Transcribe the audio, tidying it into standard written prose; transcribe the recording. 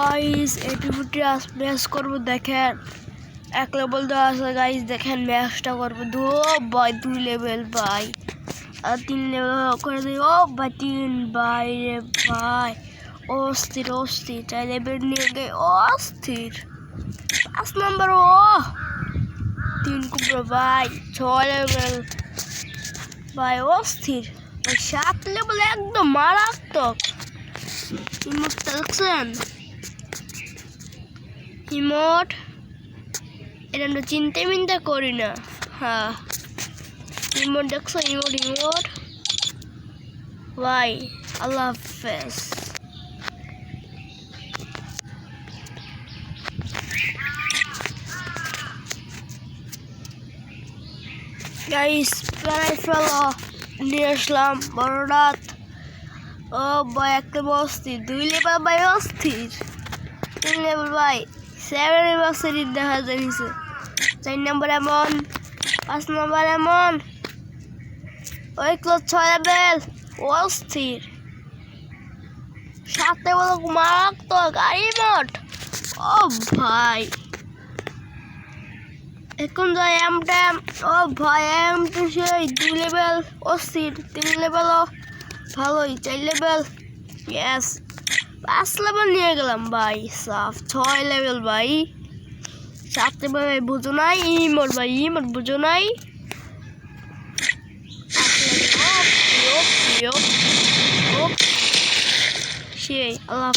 guys এটিভিটি match করবো দেখেন এক লেভেল দেওয়া আছে গাইস দেখেন ম্যাচটা করবো ভাই 2 লেভেল ভাই আর 3 লেভেল করে দিই ও ভাই 3 ভাই রে ভাই অস্থির 4 লেভেল নিয়ে গিয়ে অস্থির 5 নম্বর ও 3 কুবরা ভাই 6 লেভেল ভাই অস্থির 7 লেভেল একদম মারাত্মক ইমোটটা দেখছেন ইমোট এটা আমরা চিন্তা করি না হ্যাঁ ইমোট দেখছো ইমোট ভাই আল্লাহ হাফেজ গাইস প্রায় ফেলো নিয়ে আসলাম বড় রাত ও ভাই একটা অস্থির 2 লেভেল ভাই অস্থির 3 লেভেল ভাই 7 লেভেল দেখা যাচ্ছে 4 নম্বর এমন 5 নম্বর এমন ওই ক্লোজ 6 লেভেল অস্থির 7 লেভেল মারাত্মক ইমোট ও ভাই এখন যাই এম ও ভাই এম তো সেই 2 লেভেল অস্থির 3 লেভেলও ভালোই 4 লেভেল ইয়েস 5 লেভেল নিয়ে গেলাম ভাই সাফ 6 লেভেল ভাই 7 লেভেল ভাই বুঝো নাই ইমোট ভাই ইমোট বুঝো নাই সেই আল্লাহ